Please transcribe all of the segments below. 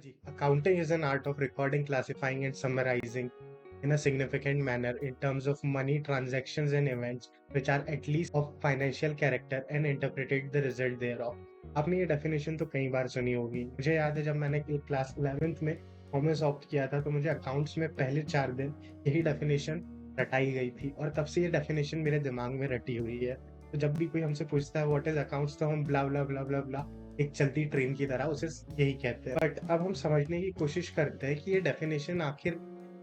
Ji, accounting is an art of recording, classifying, and summarizing in a significant manner in terms of money, transactions, and events which are at least of financial character and interpreted the result thereof. आपने ये definition तो कई बार सुनी होगी। मुझे याद है जब मैंने क्लास 11th में कॉमर्स ऑप्ट किया था तो मुझे अकाउंट्स में पहले 4 दिन यही डेफिनेशन रटाई गई थी और तब से ये डेफिनेशन मेरे दिमाग में रटी हुई है। तो जब भी कोई हमसे पूछता है व्हाट इज अकाउंट्स तो हम ब्ला ब्ला ब्ला ब्ला ब्ला एक चलती ट्रेन की तरह उसे यही कहते हैं। बट अब हम समझने की कोशिश करते हैं कि ये डेफिनेशन आखिर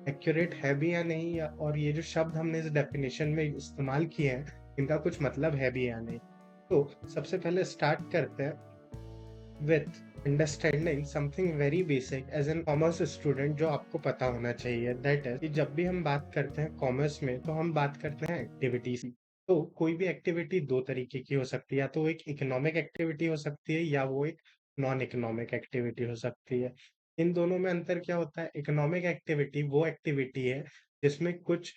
एक्यूरेट है भी या नहीं और ये जो शब्द हमने इस डेफिनेशन में इस्तेमाल किए हैं इनका कुछ मतलब है भी या नहीं। तो सबसे पहले स्टार्ट करते हैं with understanding something very basic as an commerce student जो आपको पता होना चाहिए दैट इज कि जब भी हम बात करते हैं कॉमर्स में तो हम बात करते हैं एक्टिविटीज की। तो कोई भी एक्टिविटी दो तरीके की हो सकती है, या तो एक इकोनॉमिक एक्टिविटी हो सकती है या वो एक नॉन इकोनॉमिक एक्टिविटी हो सकती है। इन दोनों में अंतर क्या होता है? इकोनॉमिक एक्टिविटी वो एक्टिविटी है जिसमें कुछ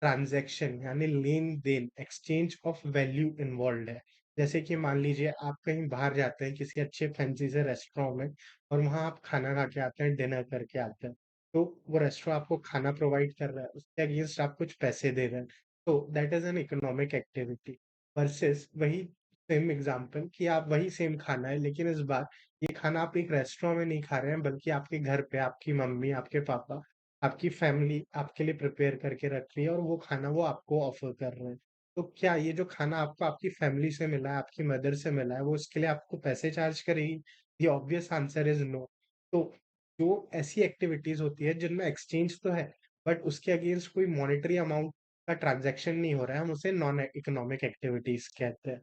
ट्रांजैक्शन यानी लेन-देन, एक्सचेंज ऑफ वैल्यू इन्वॉल्व्ड है। जैसे कि मान लीजिए आप कहीं बाहर जाते हैं किसी अच्छे फैंसी से रेस्टोरेंट में और वहाँ आप खाना खा के आते हैं, डिनर करके आते हैं। तो वो रेस्टोरेंट आपको खाना प्रोवाइड कर रहा है, उसके अगेंस्ट आप कुछ पैसे दे रहे हैं। तो that is an economic activity versus वही सेम एग्ज़ाम्पल कि आप वही सेम खाना है लेकिन इस बार ये खाना आप एक रेस्टोरेंट में नहीं खा रहे हैं बल्कि आपके घर पे आपकी मम्मी, आपके पापा, आपकी फैमिली आपके लिए प्रिपेयर करके रख रही है और वो खाना वो आपको ऑफर कर रहे हैं। तो क्या ये जो खाना आपको आपकी फैमिली से मिला है, आपकी मदर से मिला है, वो इसके लिए आपको पैसे चार्ज करेगी? The obvious answer is no. तो जो ऐसी एक्टिविटीज़ होती है जिनमें एक्सचेंज तो है, बट उसके अगेंस्ट कोई मॉनेटरी अमाउंट का ट्रांज़ैक्शन नहीं हो रहा है, हम उसे नॉन इकोनॉमिक एक्टिविटीज़ कहते हैं।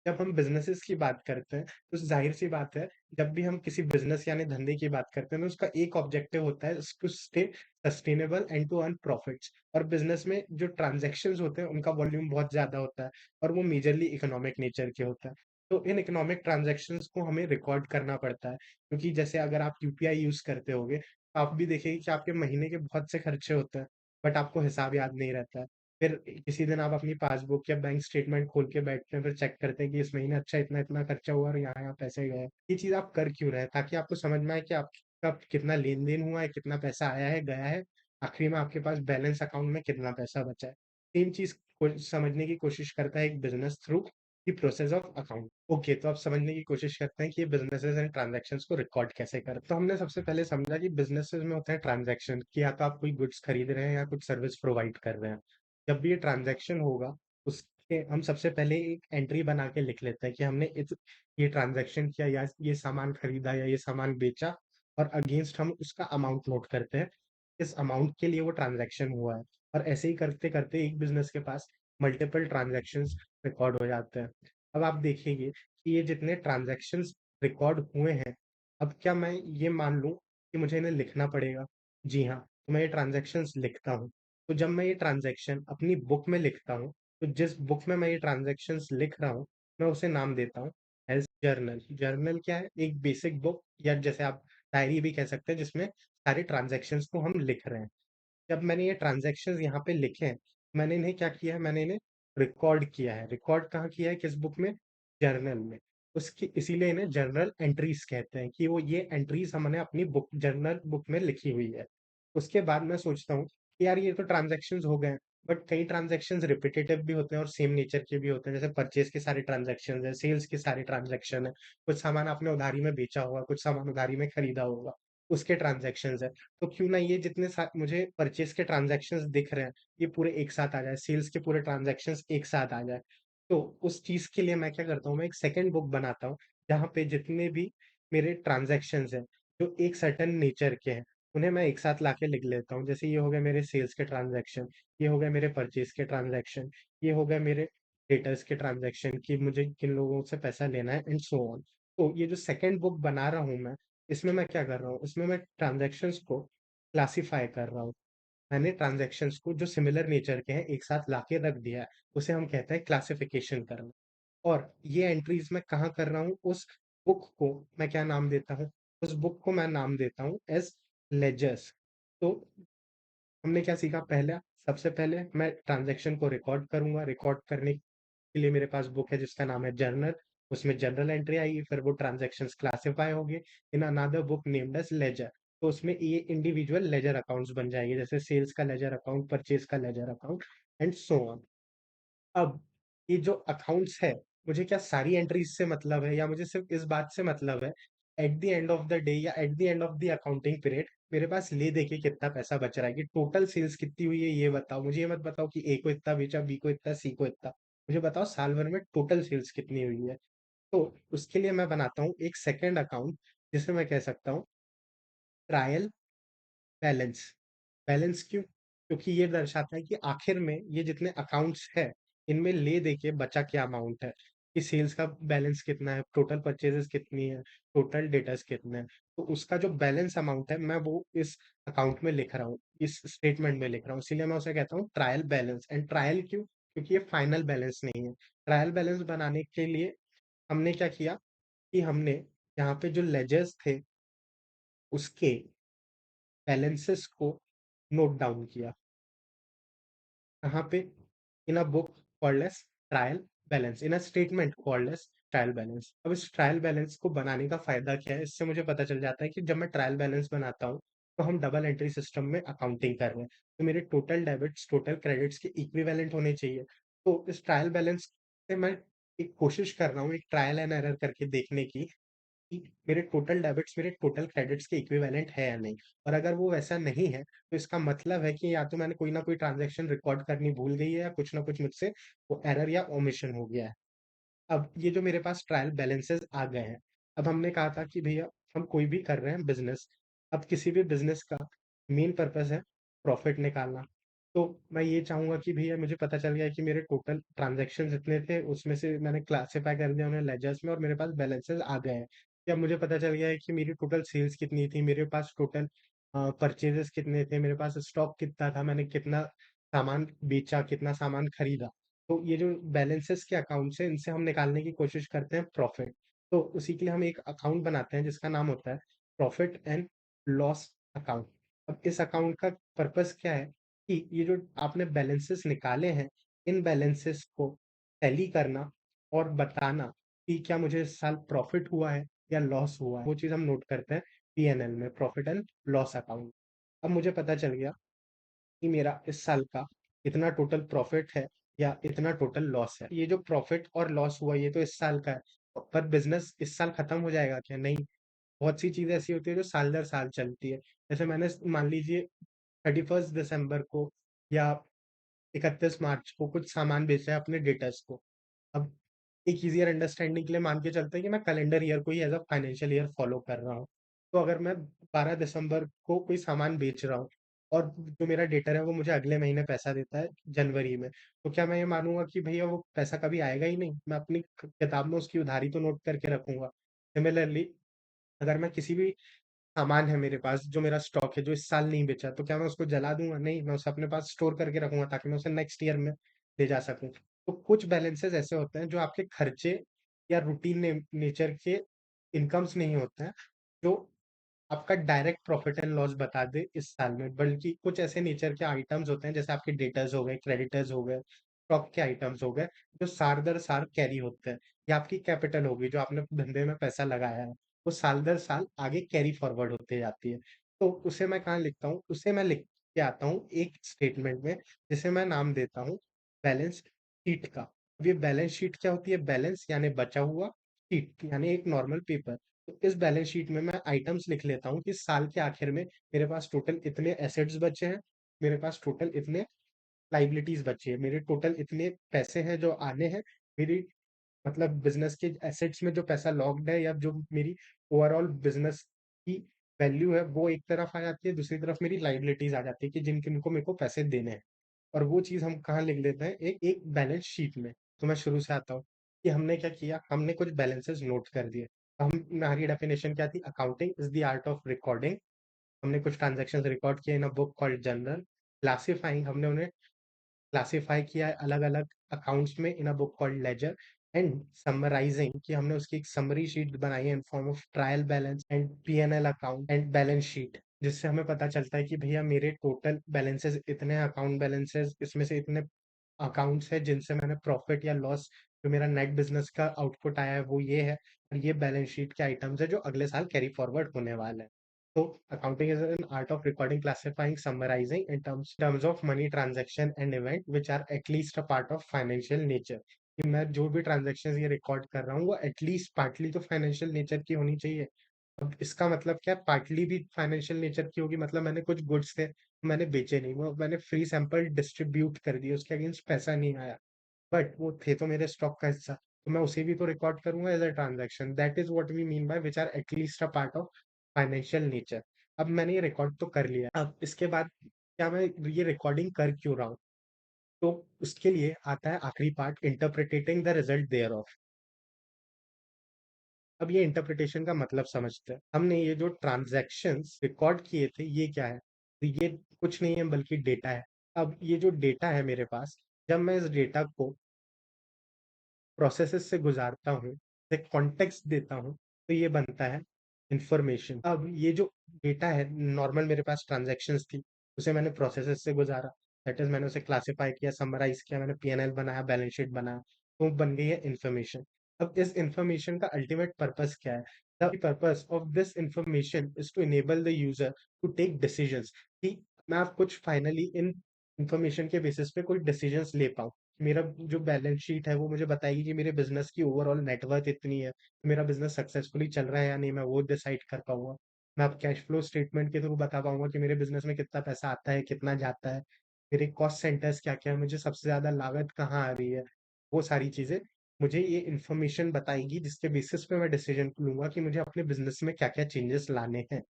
जब हम बिज़नेसेस की बात करते हैं, तो ज़ाहिर-सी बात है, जब भी हम किसी बिज़नेस यानी धंधे की बात करते हैं, तो उसका एक ऑब्जेक्टिव होता है to stay sustainable and to earn profits. और बिज़नेस में जो ट्रांज़ैक्शंस होते हैं, उनका वॉल्यूम बहुत ज़्यादा होता है और वो मेजरली इकोनॉमिक नेचर के होता है। तो इन इकोनॉमिक ट्रांज़ैक्शंस को हमें रिकॉर्ड करना पड़ता है, क्योंकि जैसे अगर आप यूपीआई यूज़ करते होंगे, तो आप भी देखेंगे कि आपके महीने के बहुत से खर्चे होते हैं, बट आपको हिसाब याद नहीं रहता है। फिर किसी दिन आप अपनी पासबुक या बैंक स्टेटमेंट खोल के बैठते हैं, फिर चेक करते हैं कि इस महीने अच्छा इतना-इतना खर्चा हुआ और यहाँ-यहाँ पैसे गए। ये चीज़ आप कर क्यों रहे हैं? ताकि आपको समझ में आए कि आपका कितना लेन-देन हुआ है, कितना पैसा आया है, गया है, आखिरी में आपके पास बैलेंस अकाउंट में कितना पैसा बचा है। सेम चीज़ को समझने की कोशिश करता है एक business through the process of account. Okay, तो अब समझने की कोशिश करते हैं कि ये बिज़नेसेस एंड ट्रांज़ैक्शंस को रिकॉर्ड कैसे करें। तो हमने सबसे पहले समझा कि बिज़नेसेस में होता है ट्रांज़ैक्शन कि या तो आप कोई गुड्स खरीद रहे हैं या कुछ सर्विस प्रोवाइड कर रहे हैं। जब भी ये ट्रांज़ैक्शन होगा, उसके हम सबसे पहले एक एंट्री बना के लिख लेते हैं कि हमने ये ट्रांज़ैक्शन किया या ये सामान खरीदा या ये सामान बेचा और अगेंस्ट हम उसका अमाउंट नोट करते हैं। इस अमाउंट के लिए वो ट्रांज़ैक्शन हुआ है और ऐसे ही करते-करते एक बिज़नेस के पास मल्टीपल ट्रांज़ैक्शंस रिकॉर्ड हो जाते हैं। अब आप देखेंगे कि ये जितने ट्रांज़ैक्शंस रिकॉर्ड हुए हैं, अब क्या मैं ये मान लूँ कि मुझे इन्हें लिखना पड़ेगा? जी हाँ, तो मैं ये ट्रांज़ैक्शंस लिखता हूँ। तो जब मैं ये ट्रांज़ैक्शन अपनी बुक में लिखता हूँ, तो जिस बुक में मैं ये ट्रांज़ैक्शंस लिख रहा हूँ, मैं उसे नाम देता हूँ एज़ जर्नल। जर्नल क्या है? एक बेसिक बुक या जैसे आप डायरी भी कह सकते हैं जिसमें सारे ट्रांज़ैक्शंस को हम लिख रहे हैं। जब मैंने ये ट्रांज़ैक्शंस यहाँ पे लिखे हैं, मैंने इन्हें क्या किया है? मैंने इन्हें रिकॉर्ड किया है। रिकॉर्ड कहाँ किया है? किस बुक में? जर्नल में। उसकी इसीलिए इन्हें जर्नल एंट्रीज़ कहते हैं कि वो ये एंट्रीज़ हमने अपनी बुक जर्नल बुक में लिखी हुई है। उसके बाद मैं सोचता हूँ कि यार ये तो ट्रांज़ैक्शंस हो गए, बट कई ट्रांज़ैक्शंस रिपिटेटिव भी होते हैं और सेम नेचर के भी होते हैं। जैसे परचेज़ के सारे ट्रांज़ैक्शंस हैं, सेल्स के सारे ट्रांज़ैक्शन हैं, कुछ सामान आपने उधारी में बेचा होगा, कुछ सामान उधारी में खरीदा होगा, उसके ट्रांज़ैक्शंस हैं। तो क्यों ना ये जितने मुझे परचेज़ के ट्रांज़ैक्शंस दिख रहे हैं, ये पूरे एक साथ आ जाए, सेल्स के पूरे ट्रांज़ैक्शंस एक साथ आ जाए। तो उस चीज़ के लिए मैं क्या करता हूँ, मैं एक सेकंड बुक बनाता हूँ, जहाँ पे जितने भी मेरे ट्रांज़ैक्शंस हैं, जो एक सर्टेन नेचर के हैं, उन्हें मैं एक साथ लाके लिख लेता हूँ। जैसे ये हो गए मेरे सेल्स के ट्रांज़ैक्शन, ये हो गए मेरे परचेज़ के ट्रांज़ैक्शन, ये हो गए मेरे डेटर्स के ट्रांज़ैक्शन कि मुझे किन लोगों से पैसा लेना है एंड सो ऑन। तो ये जो सेकंड बुक बना रहा हूँ मैं, इसमें मैं क्या कर रहा हूँ, इसमें मैं ट्रांज़ैक्शंस को क्लासिफ़ाई कर रहा हूँ। मैंने ट्रांज़ैक्शंस को जो सिमिलर नेचर के हैं, एक साथ लाके रख दिया है। उसे हम कहते हैं क्लासिफ़िकेशन करना। और ये एंट्रीज़ मैं कहाँ कर रहा हूँ, उस बुक को मैं क्या नाम देता हूँ, उस बुक को मैं नाम देता हूँ एज़ लेजर्स। तो हमने क्या सीखा पहला, सबसे पहले मैं ट्रांज़ैक्शन को रिकॉर्ड करूँगा, रिकॉर्ड करने के लिए मेरे पास बुक है जिसका नाम है जर्नल। उसमें जनरल एंट्री आएगी, फिर वो ट्रांज़ैक्शंस क्लासिफाई होंगे in another book named as ledger. तो उसमें ये इंडिविजुअल लेजर अकाउंट्स बन जाएँगे, जैसे सेल्स का लेजर अकाउंट, परचेज़ का ledger account and so on. अब ये जो अकाउंट्स है, मुझे क्या सारी एंट्रीज़ से मतलब है या मुझे सिर्फ़ इस बात से मतलब है, at the end of the day या at the end of the accounting period मेरे पास ले-दे के कितना पैसा बच रहा है, कि टोटल सेल्स कितनी हुई है ये बताओ। मुझे ये मत बताओ कि ए को इतना बेचा, बी को इतना, सी को इतना। मुझे बताओ साल भर में टोटल सेल्स कितनी हुई है। तो उसके लिए मैं बनाता हूँ एक सेकंड अकाउंट, जिसे मैं कह सकता हूँ ट्रायल बैलेंस। बैलेंस क्यों? क्योंकि ये दर्शाता है कि आखिर में ये जितने अकाउंट्स हैं, इनमें ले-दे के बचा क्या अमाउंट है, कि सेल्स का बैलेंस कितना है, टोटल परचेज़ेज़ कितनी है, टोटल डेटर्स कितने हैं। तो उसका जो बैलेंस अमाउंट है, मैं वो इस अकाउंट में लिख रहा हूँ, इस स्टेटमेंट में लिख रहा हूँ। इसीलिए मैं उसे कहता हूँ ट्रायल बैलेंस। एंड ट्रायल क्यों? क्योंकि ये फाइनल बैलेंस नहीं है। ट्रायल बैलेंस बनाने के लिए हमने क्या किया, कि हमने यहाँ पे जो लेजर्स थे, उसके बैलेंसेस को नोट डाउन किया। कहाँ पे? In a book called as trial balance, in a statement called as trial balance. अब इस ट्रायल बैलेंस को बनाने का फ़ायदा क्या है? इससे मुझे पता चल जाता है कि जब मैं ट्रायल बैलेंस बनाता हूँ, तो हम डबल एंट्री सिस्टम में अकाउंटिंग कर रहे हैं। तो मेरे टोटल डेबिट्स, टोटल क्रेडिट्स के इक्विवेलेंट होने चाहिए। तो इस ट्रायल बैलेंस से मैं एक कोशिश कर रहा हूँ, एक ट्रायल एंड एरर करके देखने की, कि मेरे टोटल डेबिट्स मेरे टोटल क्रेडिट्स के इक्विवेलेंट है या नहीं। और अगर वो वैसा नहीं है, तो इसका मतलब है कि या तो मैंने कोई ना कोई ट्रांज़ैक्शन रिकॉर्ड करनी भूल गई है, या कुछ ना कुछ मुझसे वो एरर या ओमिशन हो गया है। अब ये जो मेरे पास ट्रायल बैलेंसेस आ गए हैं, अब हमने कहा था कि भैया हम कोई भी कर रहे हैं बिज़नेस, अब किसी भी बिज़नेस का मेन पर्पज़ है प्रॉफ़िट निकालना। तो मैं ये चाहूँगा कि भैया मुझे पता चल गया है कि मेरे टोटल ट्रांज़ैक्शंस इतने थे, उसमें से मैंने क्लासिफ़ाई कर दिया उन्हें लेजर्स में, और मेरे पास बैलेंसेस आ गए हैं। कि अब मुझे पता चल गया है कि मेरी टोटल सेल्स कितनी थी, मेरे पास टोटल परचेज़ेज़ कितने थे, मेरे पास स्टॉक कितना था, मैंने कितना सामान बेचा, कितना सामान खरीदा। तो ये जो बैलेंसेस के अकाउंट्स हैं, इनसे हम निकालने की कोशिश करते हैं प्रॉफ़िट। तो उसी के लिए हम एक अकाउंट बनाते हैं जिसका नाम होता है प्रॉफ़िट एंड लॉस अकाउंट। अब इस अकाउंट का पर्पज़ क्या है, कि ये जो आपने बैलेंसेस निकाले हैं, इन बैलेंसेस को टैली करना और बताना कि क्या मुझे इस साल प्रॉफ़िट हुआ है या लॉस हुआ है। वो चीज़ हम नोट करते हैं पी&एल में, प्रॉफ़िट एंड लॉस अकाउंट। अब मुझे पता चल गया कि मेरा इस साल का इतना टोटल प्रॉफ़िट है या इतना टोटल लॉस है। ये जो प्रॉफ़िट और लॉस हुआ, ये तो इस साल का है, पर बिज़नेस इस साल खत्म हो जाएगा क्या? नहीं। बहुत सी चीज़ें ऐसी होती है जो साल दर साल चलती है। जैसे मैंने मान लीजिए 31 दिसंबर को या 31 मार्च को कुछ सामान बेचा है अपने डेटर्स को। अब एक ईज़ियर अंडरस्टैंडिंग के लिए मान के चलते हैं कि मैं कैलेंडर ईयर को ही as a financial year follow कर रहा हूँ। तो अगर मैं 12 दिसंबर को कोई सामान बेच रहा हूँ, और जो मेरा डेटर है वो मुझे अगले महीने पैसा देता है जनवरी में, तो क्या मैं ये मानूँगा कि भैया वो पैसा कभी आएगा ही नहीं? मैं अपनी क किताब में उसकी उधारी तो नोट करके रखूँगा। सिमिलरली अगर मैं किसी भी सामान है मेरे पास, जो मेरा स्टॉक है, जो इस साल नहीं बेचा, तो क्या मैं उसको जला दूँगा? नहीं, मैं उसे अपने पास स्टोर करके रखूँगा ताकि मैं उसे नेक्स्ट ईयर में ले जा सकूँ। तो कुछ बैलेंसेज़ ऐसे होते हैं जो आपके खर्चे या रूटीन नेचर के इनकम्स नहीं होते हैं, जो आपका डायरेक्ट प्रॉफ़िट एंड लॉस बता दे इस साल में, बल्कि कुछ ऐसे नेचर के आइटम्स होते हैं, जैसे आपके डेटर्स हो गए, क्रेडिटर्स हो गए, स्टॉक के आइटम्स हो गए, जो साल दर साल कैरी होते हैं, या आपकी कैपिटल होगी, जो आपने धंधे में पैसा लगाया है, वो साल दर साल आगे कैरी फॉरवर्ड होते जाती है। तो उसे मैं कहाँ लिखता हूँ? उसे मैं लिख के आता हूँ एक स्टेटमेंट में, जिसे मैं नाम देता हूँ बैलेंस शीट का। अब ये बैलेंस शीट क्या होती है? बैलेंस यानी बचा हुआ, शीट यानी एक नॉर्मल पेपर। तो इस बैलेंस शीट में मैं आइटम्स लिख लेता हूँ कि साल के आखिर में मेरे पास टोटल इतने एसेट्स बचे हैं, मेरे पास टोटल इतने लायबिलिटीज़ बची है, मेरे टोटल इतने पैसे हैं जो आने हैं, मेरी मतलब बिज़नेस के एसेट्स में जो पैसा लॉक्ड है, या जो मेरी ओवरऑल बिज़नेस की वैल्यू है, वो एक तरफ आ जाती है, दूसरी तरफ मेरी लायबिलिटीज़ आ जाती है कि जिनको मेरे को पैसे देने हैं। और वो चीज़ हम कहाँ लिख लेते हैं? एक एक बैलेंस शीट में। तो मैं शुरू से आता हूँ, कि हमने क्या किया, हमने कुछ बैलेंसेस नोट कर दिए। हमारी डेफिनिशन क्या थी? Accounting is the art of recording. हमने कुछ ट्रांज़ैक्शंस रिकॉर्ड किए in a book called journal. Classifying, हमने उन्हें क्लासिफाई किया है अलग-अलग अकाउंट्स में in a book called ledger. And summarising, कि हमने उसकी एक समरी शीट बनाई है in form of trial balance and P and L account and balance sheet, जिससे हमें पता चलता है कि भैया मेरे टोटल बैलेंसेस इतने हैं, अकाउंट बैलेंसेस इसमें से इतने अकाउंट्स हैं जिनसे मैंने प्रॉफिट या लॉस जो मेरा नेट बिजनेस का आउटपुट आया है वो ये है, और ये बैलेंस शीट के आइटम्स है जो अगले साल कैरी फॉरवर्ड होने वाले हैं। तो accounting is an art of recording, classifying, summarising in terms of money transaction and event which are at least a part of financial nature. कि मैं जो भी ट्रांजैक्शंस ये रिकॉर्ड कर रहा हूँ वो एटलीस्ट पार्टली तो फाइनेंशियल नेचर की होनी चाहिए। अब इसका मतलब क्या है, पार्टली भी फाइनेंशियल नेचर की होगी, मतलब मैंने कुछ गुड्स थे, मैंने बेचे नहीं, वो मैंने फ्री सैंपल डिस्ट्रीब्यूट कर दिए, उसके अगेंस्ट पैसा नहीं आया, बट वो थे तो मेरे स्टॉक का हिस्सा, तो मैं उसे भी तो रिकॉर्ड करूंगा as a transaction. That is what we mean by which are at least a part of financial nature. अब मैंने ये रिकॉर्ड तो कर लिया, अब इसके बाद क्या मैं ये रिकॉर्डिंग कर क्यों रहा हूँ? तो उसके लिए आता है आखिरी part, interpreting the result thereof. अब ये इंटरप्रिटेशन का मतलब समझते हैं। हमने ये जो ट्रांजैक्शंस रिकॉर्ड किए थे ये क्या है? तो ये कुछ नहीं है बल्कि डेटा है। अब ये जो डेटा है मेरे पास, जब मैं इस डेटा को प्रोसेसेस से गुजारता हूँ, एक कॉन्टेक्स्ट देता हूँ, तो ये बनता है इंफॉर्मेशन। अब ये जो डेटा है, नॉर्मल मेरे पास ट्रांजैक्शंस थी, उसे मैंने प्रोसेसेस से गुजारा, दैट इज मैंने उसे क्लासिफाई किया, समराइज किया, मैंने पीएनएल बनाया, बैलेंस शीट बनाया, तो बन गई है इंफॉर्मेशन। अब इस इंफॉर्मेशन का अल्टीमेट पर्पस क्या है? The purpose of this information is to enable the user to take decisions, कि मैं आप कुछ फाइनली इन इंफॉर्मेशन के बेसिस पे कोई डिसीजंस ले पाऊँ। मेरा जो बैलेंस शीट है वो मुझे बताएगी कि मेरे बिजनेस की ओवरऑल नेटवर्थ इतनी है, मेरा बिजनेस सक्सेसफुली चल रहा है या नहीं, मैं वो डिसाइड कर पाऊंगा। मैं अब कैश फ्लो स्टेटमेंट के थ्रू बता पाऊंगा कि मेरे बिजनेस में कितना पैसा आता है, कितना जाता है, मेरे कॉस्ट सेंटर्स क्या क्या है, मुझे सबसे ज्यादा लागत कहाँ आ रही है। वो सारी चीजें मुझे ये इन्फॉर्मेशन बताएगी, जिसके बेसिस पे मैं डिसीजन लूंगा कि मुझे अपने बिजनेस में क्या क्या चेंजेस लाने हैं।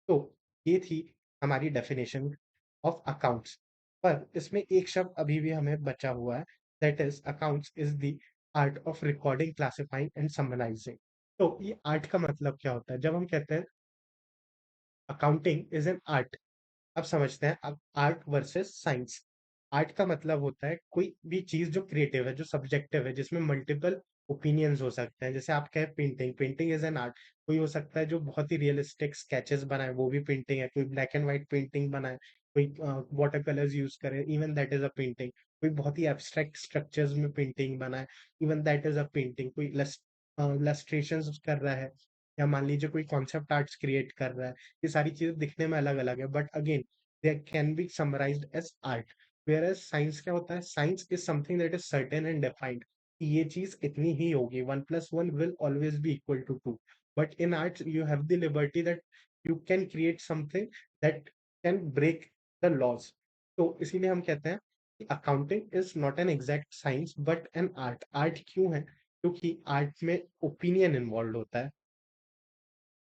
तो ये थी हमारी डेफिनेशन ऑफ अकाउंट्स। पर इसमें एक शब्द अभी भी हमें बचा हुआ है, that is accounts is the art of recording, classifying and summarizing. तो ये आर्ट का मतलब क्या होता है? जब हम कहते हैं अकाउंटिंग इज एन आर्ट, अब समझते हैं अब आर्ट वर्सेस साइंस। आर्ट का मतलब होता है कोई भी चीज जो क्रिएटिव है, जो सब्जेक्टिव है, जिसमें मल्टीपल ओपिनियंस हो सकते हैं। जैसे आप कहें painting, painting is an art. कोई हो सकता है जो बहुत ही रियलिस्टिक स्केचेस बनाए, वो भी पेंटिंग है। कोई ब्लैक एंड व्हाइट पेंटिंग बनाए, कोई वाटर कलर्स यूज करे, even that is a painting. कोई बहुत ही एब्स्ट्रैक्ट स्ट्रक्चर्स में पेंटिंग बनाए, even that is a painting. कोई इलस्ट्रेशन कर रहा है, या मान लीजिए कोई कॉन्सेप्ट आर्ट्स क्रिएट कर रहा है। ये सारी चीजें दिखने में अलग अलग है, but again they can be summarized as art. Whereas science क्या होता है? Science is something that is certain and defined, ये चीज इतनी ही होगी, 1+1 will always be equal to 2। But in art you have the liberty that you can create something that can break the laws. तो इसीलिए हम कहते हैं कि accounting is not an exact science but an art. Art क्यों है? क्योंकि art में ओपिनियन इन्वॉल्व होता है,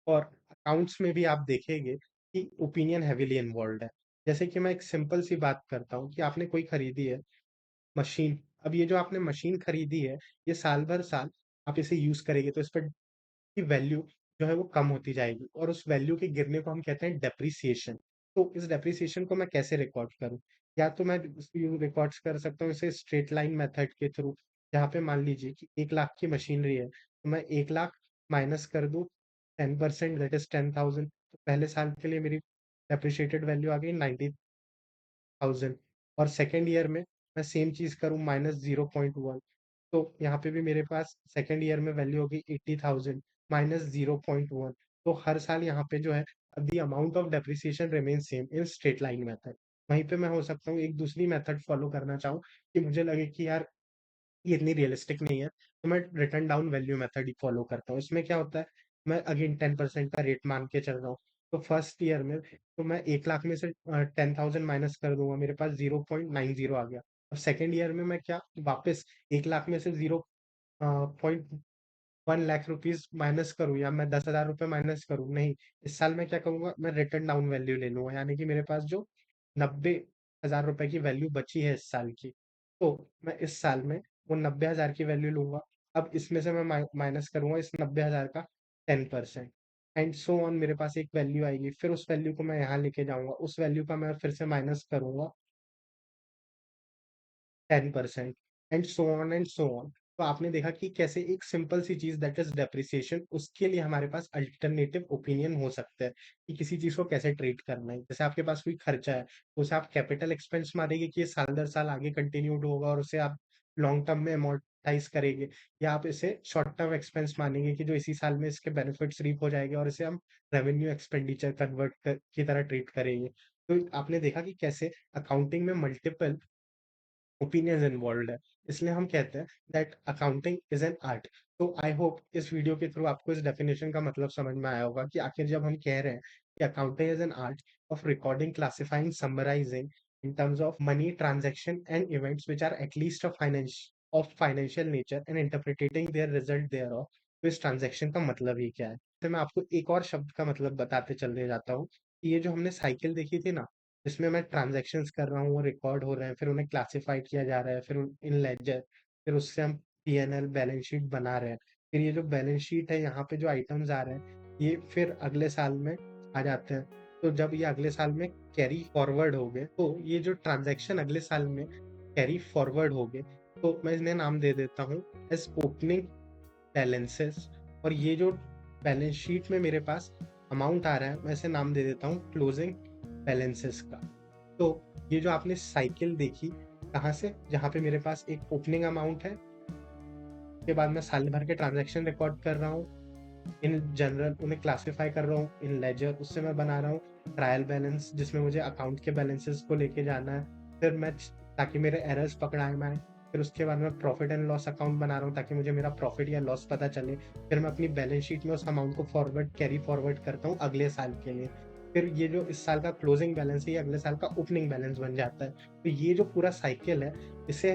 और अकाउंट्स में भी आप देखेंगे कि ओपिनियन हेविली इन्वॉल्व है। जैसे कि मैं एक सिंपल सी बात करता हूँ कि आपने कोई खरीदी है मशीन। अब ये जो आपने मशीन खरीदी है, ये साल भर साल आप इसे यूज करेंगे, तो इस पर की वैल्यू जो है वो कम होती जाएगी, और उस वैल्यू के गिरने को हम कहते हैं डेप्रिसिएशन। तो इस डेप्रिसिएशन को मैं कैसे रिकॉर्ड करूँ? या तो मैं रिकॉर्ड कर सकता हूँ इसे स्ट्रेट लाइन मेथड के थ्रू, जहाँ पे मान लीजिए कि 1 लाख की मशीनरी है, तो मैं 1 लाख माइनस कर दूँ 10%, दैट इज 10,000। तो पहले साल के लिए मेरी डेप्रिशिएटेड वैल्यू आ गई 90,000। और सेकेंड ईयर में मैं सेम चीज करूँ माइनस 0.1, तो यहाँ पे भी मेरे पास सेकेंड ईयर में वैल्यू होगी 80,000 माइनस 0.1। तो हर साल यहाँ पे जो है the amount of depreciation remain same in straight line method. वहीं पे मैं हो सकता हूँ एक दूसरी मेथड फॉलो करना चाहूँ, कि मुझे लगे कि यार ये इतनी रियलिस्टिक नहीं है, तो मैं रिटर्न डाउन वैल्यू मेथड ही फॉलो करता हूँ। इसमें क्या होता है, मैं अगेन 10% का रेट मान के चल रहा हूँ। तो फर्स्ट ईयर में तो मैं 1 लाख में से 10,000 माइनस कर दूंगा, मेरे पास 0.90 आ गया। अब सेकेंड ईयर में मैं क्या वापस 1 लाख में से 0.1 लाख रुपीज माइनस करूँ, या मैं 10,000 रुपये माइनस करूँ? नहीं, इस साल मैं क्या करूंगा, मैं रिटर्न डाउन वैल्यू ले लूंगा, यानी कि मेरे पास जो 90,000 रुपए की वैल्यू बची है इस साल की, तो मैं इस साल में वो 90,000 की वैल्यू लूंगा। अब इसमें से मैं माइनस करूंगा इस 90,000 का 10%, एंड सो ऑन। मेरे पास एक वैल्यू आएगी, फिर उस वैल्यू को मैं यहाँ लेके जाऊंगा, उस वैल्यू का मैं फिर से माइनस करूंगा 10%, and so on and so on. तो आपने देखा कि कैसे एक सिंपल सी चीज दैट इज डेप्रिसिएशन, उसके लिए हमारे पास अल्टरनेटिव ओपिनियन हो सकता है कि किसी चीज को कैसे ट्रीट करना है। जैसे आपके पास कोई खर्चा है, तो उसे आप कैपिटल एक्सपेंस मारेंगे कि ये साल दर साल आगे कंटिन्यूड होगा, और उसे आप लॉन्ग टर्म में अमोर्टाइज़ करेंगे, या आप इसे शॉर्ट टर्म एक्सपेंस मानेंगे कि जो इसी साल में इसके बेनिफिट्स रीप हो जाएँगे और इसे हम रेवेन्यू एक्सपेंडिचर कन्वर्ट कर की तरह ट्रीट करेंगे। तो आपने देखा कि कैसे अकाउंटिंग में मल्टीपल ओपिनियंस इन्वॉल्व्ड है। इसलिए हम कहते हैं that accounting is an art. तो आई होप इस वीडियो के थ्रू आपको इस डेफिनिशन का मतलब समझ में आया होगा कि आखिर जब हम कह रहे हैं कि accounting is an art of recording, classifying, summarising in terms of money transaction and events which are at least of financial nature and interpreting their result thereof. तो इस ट्रांज़ैक्शन का मतलब ही क्या है? तो मैं आपको एक और शब्द का मतलब बताते चलने जाता हूँ कि ये जो हमने साइकिल देखी थी ना, जिसमें मैं ट्रांज़ैक्शंस कर रहा हूँ, वो रिकॉर्ड हो रहे हैं, फिर उन्हें क्लासिफ़ाई किया जा रहा है, फिर इन लेडजर, फिर उससे हम पी&एल बैलेंस शीट बना रहे हैं। फिर ये जो बैलेंस शीट है, यहाँ पे जो आइटम्स आ रहे हैं, ये फिर अगले साल में आ जाते हैं। तो जब ये अगले साल में कैरी फॉरवर्ड हो गए, तो ये जो ट्रांज़ैक्शन अगले साल में कैरी फॉरवर्ड हो गए, तो मैं इन्हें नाम दे देता हूँ एज़ ओपनिंग बैलेंसेस। और ये जो बैलेंस शीट में मेरे पास अमाउंट आ रहा है, मैं इसे नाम दे देता हूँ क्लोजिंग बैलेंसेस का। तो ये जो आपने साइकिल देखी, कहाँ से? जहाँ पे मेरे पास एक ओपनिंग अमाउंट है, उसके बाद मैं साल भर के ट्रांज़ैक्शन रिकॉर्ड कर रहा हूँ, इन जनरल उन्हें क्लासिफ़ाई कर रहा हूँ, इन लेजर उससे मैं बना रहा हूँ ट्रायल बैलेंस, जिसमें मुझे अकाउंट के बैलेंसेस को लेके जाना है। फिर मैं ताकि मेरे एरर्स पकड़ाए में आएँ। फिर उसके बाद मैं प्रॉफ़िट एंड लॉस अकाउंट बना रहा हूँ ताकि मुझे मेरा प्रॉफ़िट या लॉस पता चले। फिर मैं अपनी बैलेंस शीट में उस अमाउंट को कैरी फॉरवर्ड करता हूँ अगले साल के लिए। फिर ये जो इस साल का क्लोजिंग बैलेंस है, ये अगले साल का ओपनिंग बैलेंस बन जाता है। तो ये जो पूरा साइकिल है, इसे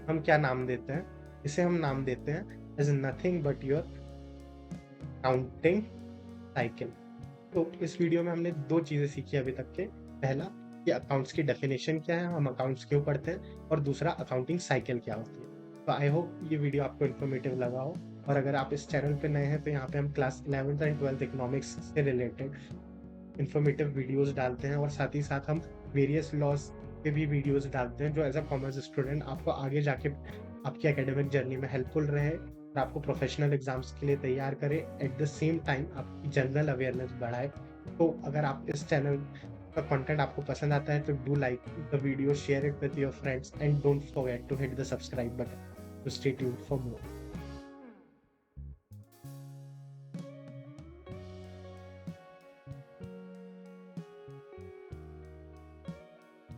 हम क्या नाम देते हैं? इसे हम नाम देते हैं as nothing but your counting cycle. तो इस वीडियो में हमने 2 चीज़ें सीखी अभी तक के। पहला कि अकाउंट्स की डेफिनिशन क्या है, हम अकाउंट्स क्यों पढ़ते हैं, और दूसरा अकाउंटिंग साइकिल क्या होती है। तो आई होप ये वीडियो आपको इन्फॉर्मेटिव लगा हो, और अगर आप इस चैनल पे नए हैं तो यहाँ पे हम class 11th and 12th economics से रिलेटेड इन्फॉर्मेटिव वीडियोज़ डालते हैं, और साथ ही साथ हम वेरियस लॉज़ के भी वीडियोज़ डालते हैं जो एज़ अ कॉमर्स स्टूडेंट आपको आगे जाके आपकी एकेडमिक जर्नी में हेल्पफुल रहे और आपको प्रोफेशनल एग्ज़ाम्स के लिए तैयार करे, एट द सेम टाइम आपकी जनरल अवेयरनेस बढ़ाए। तो अगर आप इस चैनल का कंटेंट आपको पसंद आता है तो do like the video, share it with your friends and don't forget to hit the subscribe button to stay tuned for more.